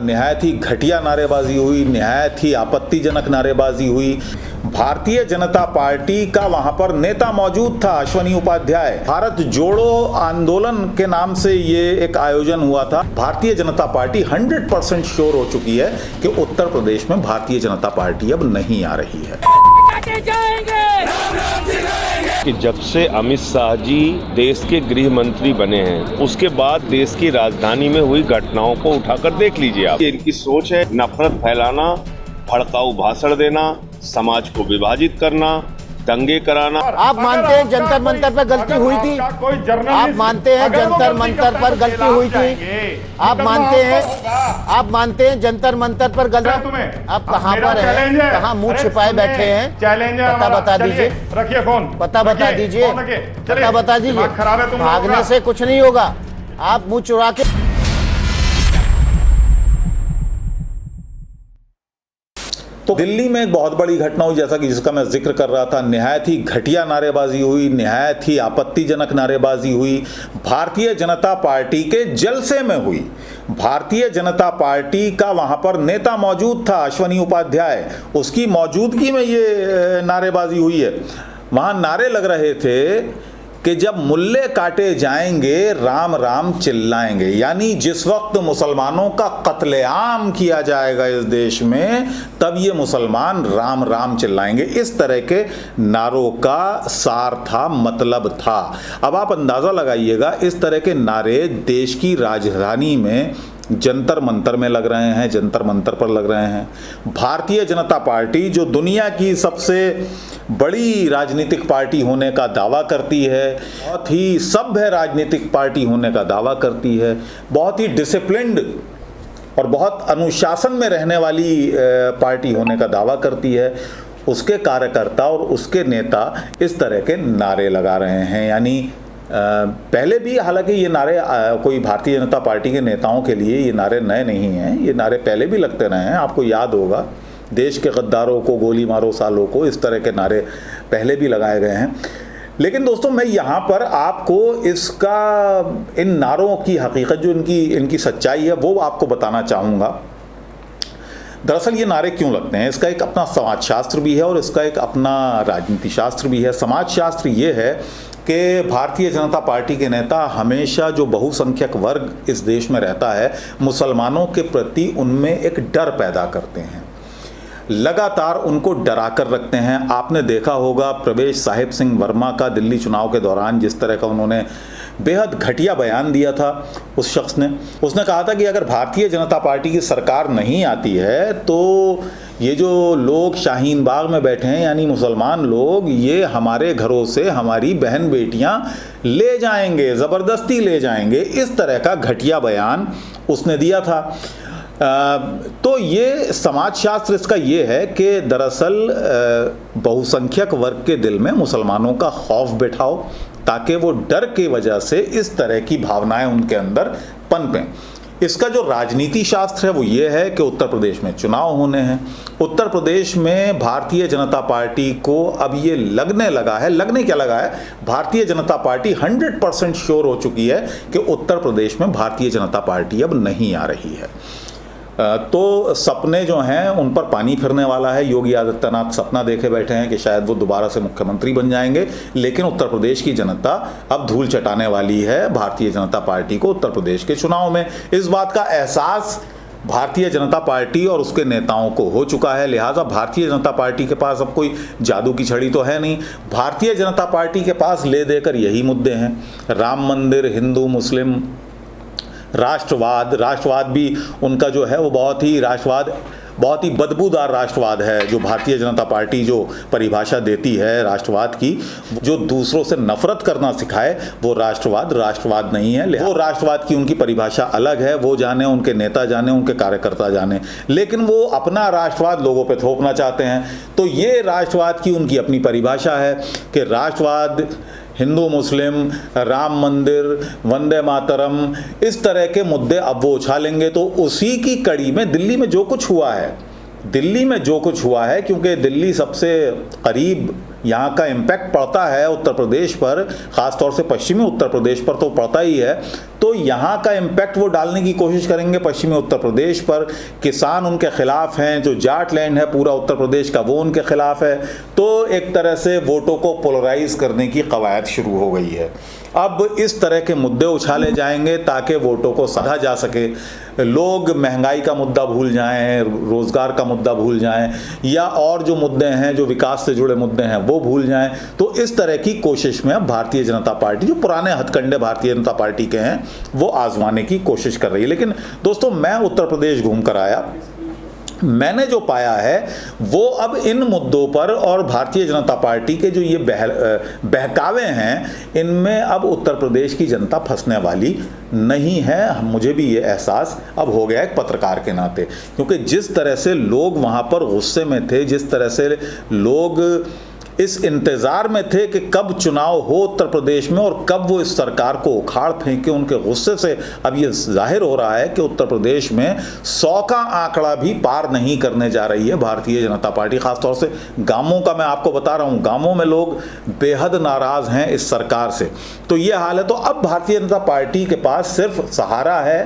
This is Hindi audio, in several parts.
निहायत ही घटिया नारेबाजी हुई, निहायत ही आपत्तिजनक नारेबाजी हुई। भारतीय जनता पार्टी का वहां पर नेता मौजूद था, अश्वनी उपाध्याय। भारत जोड़ो आंदोलन के नाम से ये एक आयोजन हुआ था। भारतीय जनता पार्टी 100% श्योर हो चुकी है कि उत्तर प्रदेश में भारतीय जनता पार्टी अब नहीं आ रही है। कि जब से अमित शाह जी देश के गृह मंत्री बने हैं, उसके बाद देश की राजधानी में हुई घटनाओं को उठाकर देख लीजिए आप। इनकी सोच है नफरत फैलाना, भड़काऊ भाषण देना, समाज को विभाजित करना, दंगे कराना। आप मानते हैं जंतर मंतर पर गलती हुई थी? आप मानते हैं जंतर मंतर पर गलती हुई थी? आप मानते हैं जंतर मंतर पर गलती? आप कहां पर हैं? कहां मुंह छिपाए बैठे हैं? पता बता दीजिए। रखिए फोन, पता बता दीजिए। पता बता दीजिए। भागने से कुछ नहीं होगा। आप मुंह चुरा के तो दिल्ली में एक बहुत बड़ी घटना हुई, जैसा कि जिसका मैं जिक्र कर रहा था। निहायत ही घटिया नारेबाजी हुई, निहायत ही आपत्तिजनक नारेबाजी हुई। भारतीय जनता पार्टी के जलसे में हुई। भारतीय जनता पार्टी का वहां पर नेता मौजूद था, अश्वनी उपाध्याय। उसकी मौजूदगी में ये नारेबाजी हुई है। वहां नारे लग रहे थे कि जब मुल्ले काटे जाएंगे राम राम चिल्लाएंगे, यानी जिस वक्त मुसलमानों का कत्लेआम किया जाएगा इस देश में, तब ये मुसलमान राम राम चिल्लाएंगे। इस तरह के नारों का सार था, मतलब था। अब आप अंदाजा लगाइएगा, इस तरह के नारे देश की राजधानी में जंतर मंतर में लग रहे हैं, जंतर मंतर पर लग रहे हैं। भारतीय जनता पार्टी, जो दुनिया की सबसे बड़ी राजनीतिक पार्टी होने का दावा करती है, बहुत ही सभ्य राजनीतिक पार्टी होने का दावा करती है, बहुत ही डिसिप्लिन्ड और बहुत अनुशासन में रहने वाली पार्टी होने का दावा करती है, उसके कार्यकर्ता और उसके नेता इस तरह के नारे लगा रहे हैं। यानी पहले भी, हालांकि ये नारे कोई भारतीय जनता पार्टी के नेताओं के लिए ये नारे नए नहीं हैं, ये नारे पहले भी लगते रहे हैं। आपको याद होगा, देश के गद्दारों को गोली मारो सालों को, इस तरह के नारे पहले भी लगाए गए हैं। लेकिन दोस्तों, मैं यहाँ पर आपको इन नारों की हकीकत, जो इनकी सच्चाई है, वो आपको बताना चाहूँगा। दरअसल ये नारे क्यों लगते हैं, इसका एक अपना समाजशास्त्र भी है और इसका एक अपना राजनीति शास्त्र भी है। समाजशास्त्र ये है कि भारतीय जनता पार्टी के नेता हमेशा जो बहुसंख्यक वर्ग इस देश में रहता है, मुसलमानों के प्रति उनमें एक डर पैदा करते हैं, लगातार उनको डरा कर रखते हैं। आपने देखा होगा प्रवेश साहिब सिंह वर्मा का दिल्ली चुनाव के दौरान जिस तरह का उन्होंने बेहद घटिया बयान दिया था। उस शख्स ने, उसने कहा था कि अगर भारतीय जनता पार्टी की सरकार नहीं आती है तो ये जो लोग शाहीन बाग में बैठे हैं, यानी मुसलमान लोग, ये हमारे घरों से हमारी बहन बेटियां ले जाएंगे, ज़बरदस्ती ले जाएंगे। इस तरह का घटिया बयान उसने दिया था। तो ये समाजशास्त्र इसका ये है कि दरअसल बहुसंख्यक वर्ग के दिल में मुसलमानों का खौफ बैठाओ, ताकि वो डर के वजह से इस तरह की भावनाएं उनके अंदर पनपें। इसका जो राजनीति शास्त्र है वो ये है कि उत्तर प्रदेश में चुनाव होने हैं। उत्तर प्रदेश में भारतीय जनता पार्टी को अब ये लगने लगा है, लगने क्या लगा है, भारतीय जनता पार्टी 100% श्योर हो चुकी है कि उत्तर प्रदेश में भारतीय जनता पार्टी अब नहीं आ रही है। तो सपने जो हैं उन पर पानी फिरने वाला है। योगी आदित्यनाथ सपना देखे बैठे हैं कि शायद वो दोबारा से मुख्यमंत्री बन जाएंगे, लेकिन उत्तर प्रदेश की जनता अब धूल चटाने वाली है भारतीय जनता पार्टी को उत्तर प्रदेश के चुनाव में। इस बात का एहसास भारतीय जनता पार्टी और उसके नेताओं को हो चुका है। लिहाजा भारतीय जनता पार्टी के पास अब कोई जादू की छड़ी तो है नहीं। भारतीय जनता पार्टी के पास ले देकर यही मुद्दे हैं, राम मंदिर, हिंदू मुस्लिम, राष्ट्रवाद भी उनका जो है वो बहुत ही बदबूदार राष्ट्रवाद है। जो भारतीय जनता पार्टी जो परिभाषा देती है राष्ट्रवाद की, जो दूसरों से नफरत करना सिखाए, वो राष्ट्रवाद नहीं है। वो राष्ट्रवाद की उनकी परिभाषा अलग है, वो जाने, उनके नेता जाने, उनके कार्यकर्ता जाने, लेकिन वो अपना राष्ट्रवाद लोगों पे थोपना चाहते हैं। तो ये राष्ट्रवाद की उनकी अपनी परिभाषा है कि राष्ट्रवाद, हिंदू मुस्लिम, राम मंदिर, वंदे मातरम, इस तरह के मुद्दे अब वो उछालेंगे। तो उसी की कड़ी में दिल्ली में जो कुछ हुआ है, क्योंकि दिल्ली सबसे करीब यहाँ का इम्पैक्ट पड़ता है उत्तर प्रदेश पर, ख़ासतौर से पश्चिमी उत्तर प्रदेश पर तो पड़ता ही है, तो यहाँ का इम्पैक्ट वो डालने की कोशिश करेंगे पश्चिमी उत्तर प्रदेश पर। किसान उनके खिलाफ हैं, जो जाट लैंड है पूरा उत्तर प्रदेश का वो उनके खिलाफ है। तो एक तरह से वोटों को पोलराइज करने की कवायद शुरू हो गई है। अब इस तरह के मुद्दे उछाले जाएंगे ताकि वोटों को साधा जा सके। लोग महंगाई का मुद्दा भूल जाएं, रोज़गार का मुद्दा भूल जाएं, या और जो मुद्दे हैं जो विकास से जुड़े मुद्दे हैं वो भूल जाएं। तो इस तरह की कोशिश में अब भारतीय जनता पार्टी, जो पुराने हथकंडे भारतीय जनता पार्टी के हैं, वो आजमाने की कोशिश कर रही है। लेकिन दोस्तों, मैं उत्तर प्रदेश घूम कर आया, मैंने जो पाया है वो अब इन मुद्दों पर और भारतीय जनता पार्टी के जो ये बहकावे हैं, इनमें अब उत्तर प्रदेश की जनता फंसने वाली नहीं है। मुझे भी ये एहसास अब हो गया एक पत्रकार के नाते, क्योंकि जिस तरह से लोग वहाँ पर गुस्से में थे, जिस तरह से लोग इस इंतज़ार में थे कि कब चुनाव हो उत्तर प्रदेश में और कब वो इस सरकार को उखाड़ फेंके, उनके गुस्से से अब ये जाहिर हो रहा है कि उत्तर प्रदेश में 100 का आंकड़ा भी पार नहीं करने जा रही है भारतीय जनता पार्टी। खासतौर से गांवों का मैं आपको बता रहा हूँ, गांवों में लोग बेहद नाराज़ हैं इस सरकार से। तो ये हाल है। तो अब भारतीय जनता पार्टी के पास सिर्फ सहारा है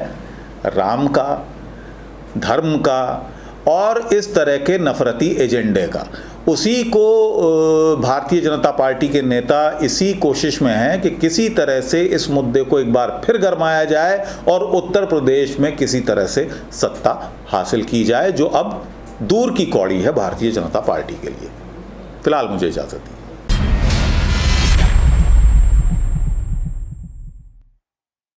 राम का, धर्म का और इस तरह के नफरती एजेंडे का। उसी को भारतीय जनता पार्टी के नेता इसी कोशिश में हैं कि किसी तरह से इस मुद्दे को एक बार फिर गरमाया जाए और उत्तर प्रदेश में किसी तरह से सत्ता हासिल की जाए, जो अब दूर की कौड़ी है भारतीय जनता पार्टी के लिए। फिलहाल मुझे इजाज़त दीजिए।